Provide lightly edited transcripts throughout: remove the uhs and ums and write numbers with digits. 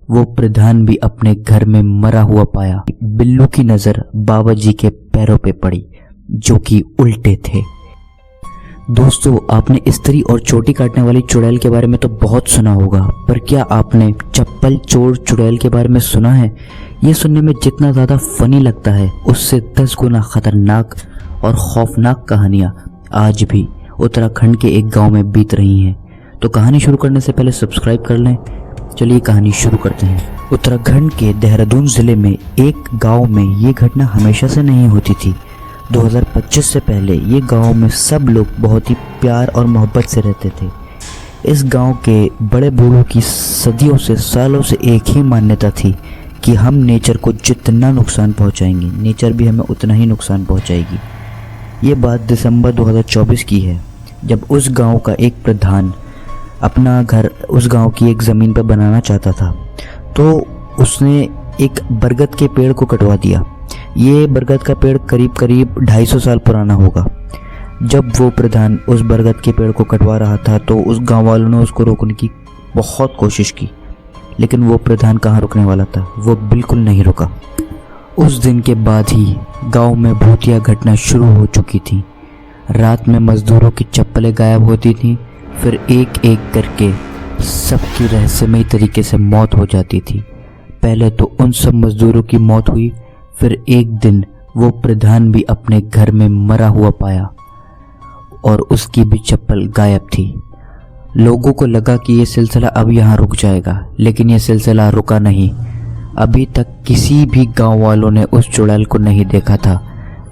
वो प्रधान भी अपने घर में मरा हुआ पाया। बिल्लू की नजर बाबा जी के पैरों पे पड़ी जो कि उल्टे थे। दोस्तों, आपने स्त्री और चोटी काटने वाली चुड़ैल के बारे में तो बहुत सुना होगा, पर क्या आपने चप्पल चोर चुड़ैल के बारे में सुना है? ये सुनने में जितना ज़्यादा फनी लगता है, उससे 10 गुना खतरनाक और खौफनाक कहानियाँ आज भी उत्तराखंड के एक गांव में बीत रही हैं। तो कहानी शुरू करने से पहले सब्सक्राइब कर लें। चलिए कहानी शुरू करते हैं। उत्तराखंड के देहरादून ज़िले में एक गांव में ये घटना हमेशा से नहीं होती थी। 2025 से पहले ये गांव में सब लोग बहुत ही प्यार और मोहब्बत से रहते थे। इस गांव के बड़े बूढ़ों की सदियों से सालों से एक ही मान्यता थी कि हम नेचर को जितना नुकसान पहुंचाएंगे, नेचर भी हमें उतना ही नुकसान पहुंचाएगी। ये बात दिसंबर 2024 की है, जब उस गांव का एक प्रधान अपना घर उस गांव की एक ज़मीन पर बनाना चाहता था, तो उसने एक बरगद के पेड़ को कटवा दिया। ये बरगद का पेड़ करीब 250 साल पुराना होगा। जब वो प्रधान उस बरगद के पेड़ को कटवा रहा था तो उस गांव वालों ने उसको रोकने की बहुत कोशिश की, लेकिन वो प्रधान कहाँ रुकने वाला था, वो बिल्कुल नहीं रुका। उस दिन के बाद ही गांव में भूतिया घटना शुरू हो चुकी थी। रात में मजदूरों की चप्पलें गायब होती थीं, फिर एक एक करके सबकी रहस्यमयी तरीके से मौत हो जाती थी। पहले तो उन सब मजदूरों की मौत हुई, फिर एक दिन वो प्रधान भी अपने घर में मरा हुआ पाया और उसकी भी चप्पल गायब थी। लोगों को लगा कि ये सिलसिला अब यहाँ रुक जाएगा, लेकिन ये सिलसिला रुका नहीं। अभी तक किसी भी गांव वालों ने उस चुड़ैल को नहीं देखा था।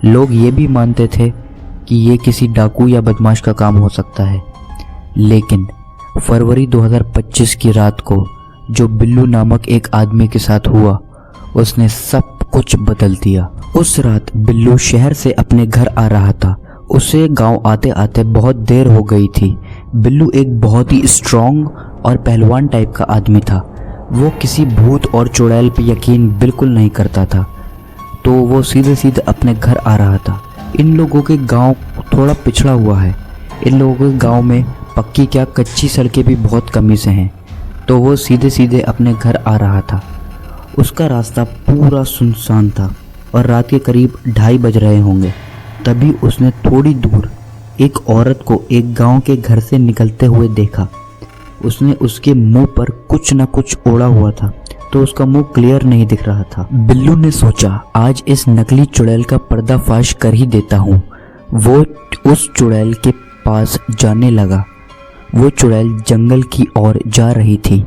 लोग ये भी मानते थे कि ये किसी डाकू या बदमाश का काम हो सकता है, लेकिन फरवरी 2025 की रात को जो बिल्लू नामक एक आदमी के साथ हुआ, उसने सब कुछ बदल दिया। उस रात बिल्लू शहर से अपने घर आ रहा था। उसे गांव आते आते बहुत देर हो गई थी। बिल्लू एक बहुत ही स्ट्रॉन्ग और पहलवान टाइप का आदमी था। वो किसी भूत और चुड़ैल पे यकीन बिल्कुल नहीं करता था, तो वो सीधे सीधे अपने घर आ रहा था। इन लोगों के गांव थोड़ा पिछड़ा हुआ है। इन लोगों के गांव में पक्की क्या कच्ची सड़कें भी बहुत कमी से हैं, तो वो सीधे सीधे अपने घर आ रहा था। उसका रास्ता पूरा सुनसान था और रात के करीब 2:30 बज रहे होंगे। तभी उसने थोड़ी दूर एक औरत को एक गांव के घर से निकलते हुए देखा। उसने उसके मुंह पर कुछ न कुछ ओढ़ा हुआ था, तो उसका मुंह क्लियर नहीं दिख रहा था। बिल्लू ने सोचा, आज इस नकली चुड़ैल का पर्दाफाश कर ही देता हूँ। वो उस चुड़ैल के पास जाने लगा। वो चुड़ैल जंगल की ओर जा रही थी।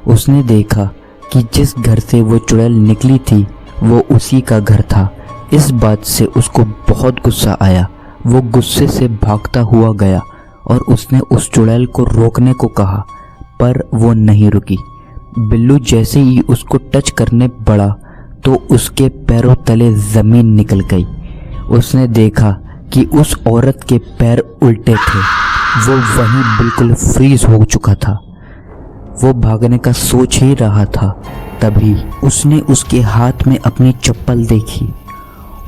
उसने देखा कि जिस घर से वो चुड़ैल निकली थी वो उसी का घर था। इस बात से उसको बहुत गुस्सा आया। वो गुस्से से भागता हुआ गया और उसने उस चुड़ैल को रोकने को कहा, पर वो नहीं रुकी। बिल्लू जैसे ही उसको टच करने बढ़ा तो उसके पैरों तले ज़मीन निकल गई। उसने देखा कि उस औरत के पैर उल्टे थे। वो वहीं बिल्कुल फ्रीज हो चुका था। वो भागने का सोच ही रहा था, तभी उसने उसके हाथ में अपनी चप्पल देखी।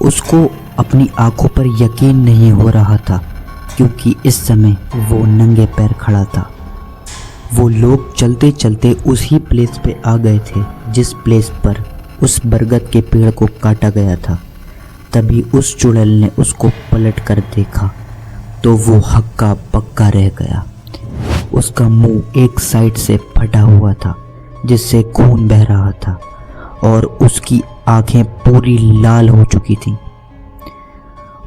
उसको अपनी आंखों पर यकीन नहीं हो रहा था, क्योंकि इस समय वो नंगे पैर खड़ा था। वो लोग चलते चलते उसी प्लेस पे आ गए थे जिस प्लेस पर उस बरगद के पेड़ को काटा गया था। तभी उस चुड़ैल ने उसको पलट कर देखा तो वो हक्का बक्का रह गया। उसका मुंह एक साइड से फटा हुआ था जिससे खून बह रहा था और उसकी आंखें पूरी लाल हो चुकी थीं।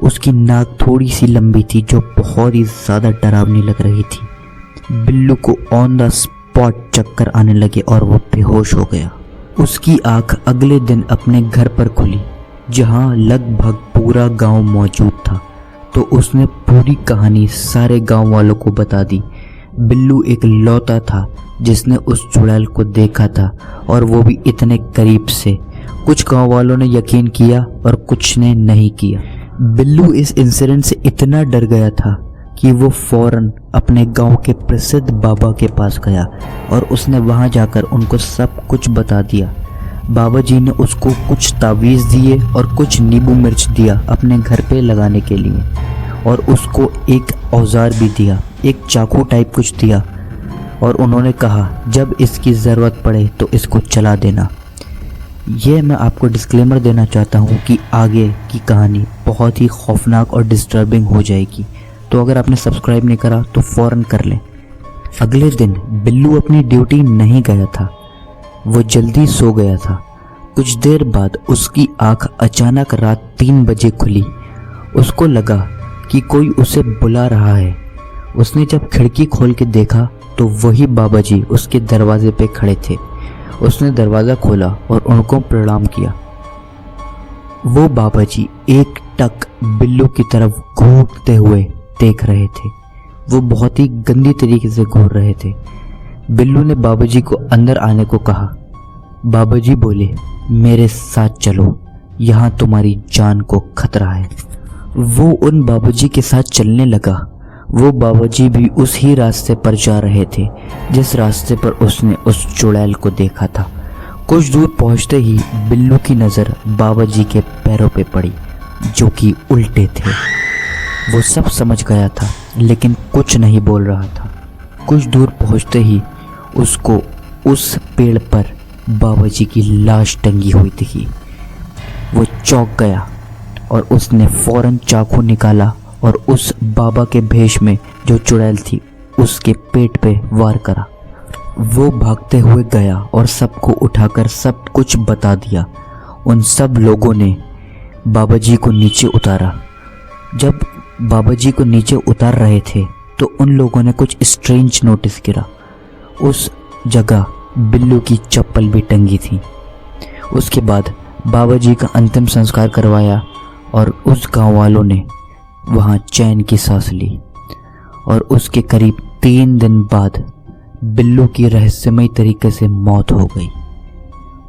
उसकी नाक थोड़ी सी लंबी थी जो बहुत ही ज़्यादा डरावनी लग रही थी। बिल्लू को ऑन द स्पॉट चक्कर आने लगे और वो बेहोश हो गया। उसकी आंख अगले दिन अपने घर पर खुली, जहां लगभग पूरा गांव मौजूद था, तो उसने पूरी कहानी सारे गांव वालों को बता दी। बिल्लू एक लौता था जिसने उस चुड़ैल को देखा था, और वो भी इतने करीब से। कुछ गांव वालों ने यकीन किया और कुछ ने नहीं किया। बिल्लू इस इंसिडेंट से इतना डर गया था कि वो फौरन अपने गांव के प्रसिद्ध बाबा के पास गया और उसने वहां जाकर उनको सब कुछ बता दिया। बाबा जी ने उसको कुछ तावीज़ दिए और कुछ नींबू मिर्च दिया अपने घर पे लगाने के लिए, और उसको एक औजार भी दिया, एक चाकू टाइप कुछ दिया। और उन्होंने कहा जब इसकी ज़रूरत पड़े तो इसको चला देना। यह मैं आपको डिस्क्लेमर देना चाहता हूँ कि आगे की कहानी बहुत ही खौफनाक और डिस्टर्बिंग हो जाएगी, तो अगर आपने सब्सक्राइब नहीं करा तो फ़ौरन कर लें। अगले दिन बिल्लू अपनी ड्यूटी नहीं गया था, वो जल्दी सो गया था। कुछ देर बाद उसकी आंख अचानक रात 3 बजे खुली। उसको लगा कि कोई उसे बुला रहा है। उसने जब खिड़की खोल के देखा तो वही बाबा जी उसके दरवाजे पे खड़े थे। उसने दरवाज़ा खोला और उनको प्रणाम किया। वो बाबा जी एक टक बिल्लू की तरफ घूरते हुए देख रहे थे। वो बहुत ही गंदी तरीके से घूर रहे थे। बिल्लू ने बाबा जी को अंदर आने को कहा। बाबा जी बोले, मेरे साथ चलो, यहाँ तुम्हारी जान को खतरा है। वो उन बाबा जी के साथ चलने लगा। वो बाबा जी भी उस ही रास्ते पर जा रहे थे जिस रास्ते पर उसने उस चुड़ैल को देखा था। कुछ दूर पहुंचते ही बिल्लू की नज़र बाबा जी के पैरों पे पड़ी जो कि उल्टे थे। वो सब समझ गया था लेकिन कुछ नहीं बोल रहा था। कुछ दूर पहुंचते ही उसको उस पेड़ पर बाबा जी की लाश टंगी हुई दिखी। वो चौंक गया और उसने फौरन चाकू निकाला और उस बाबा के भेष में जो चुड़ैल थी उसके पेट पे वार करा। वो भागते हुए गया और सबको उठाकर सब कुछ बता दिया। उन सब लोगों ने बाबा जी को नीचे उतारा। जब बाबा जी को नीचे उतार रहे थे तो उन लोगों ने कुछ स्ट्रेंज नोटिस किया। उस जगह बिल्लू की चप्पल भी टंगी थी। उसके बाद बाबा जी का अंतिम संस्कार करवाया और उस गांव वालों ने वहाँ चैन की सांस ली। और उसके करीब 3 दिन बाद बिल्लू की रहस्यमय तरीके से मौत हो गई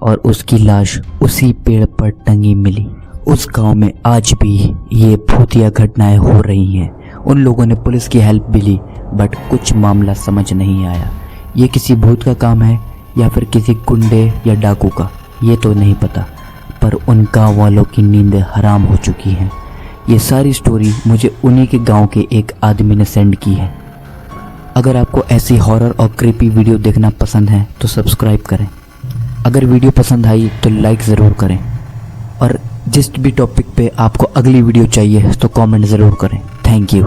और उसकी लाश उसी पेड़ पर टंगी मिली। उस गांव में आज भी ये भूतिया घटनाएं हो रही हैं। उन लोगों ने पुलिस की हेल्प भी ली बट कुछ मामला समझ नहीं आया। ये किसी भूत का काम है या फिर किसी गुंडे या डाकू का, ये तो नहीं पता, पर उन गाँव वालों की नींदें हराम हो चुकी हैं। ये सारी स्टोरी मुझे उन्हीं के गांव के एक आदमी ने सेंड की है। अगर आपको ऐसी हॉरर और क्रीपी वीडियो देखना पसंद है तो सब्सक्राइब करें। अगर वीडियो पसंद आई तो लाइक ज़रूर करें और जिस भी टॉपिक पे आपको अगली वीडियो चाहिए तो कमेंट ज़रूर करें। Thank you.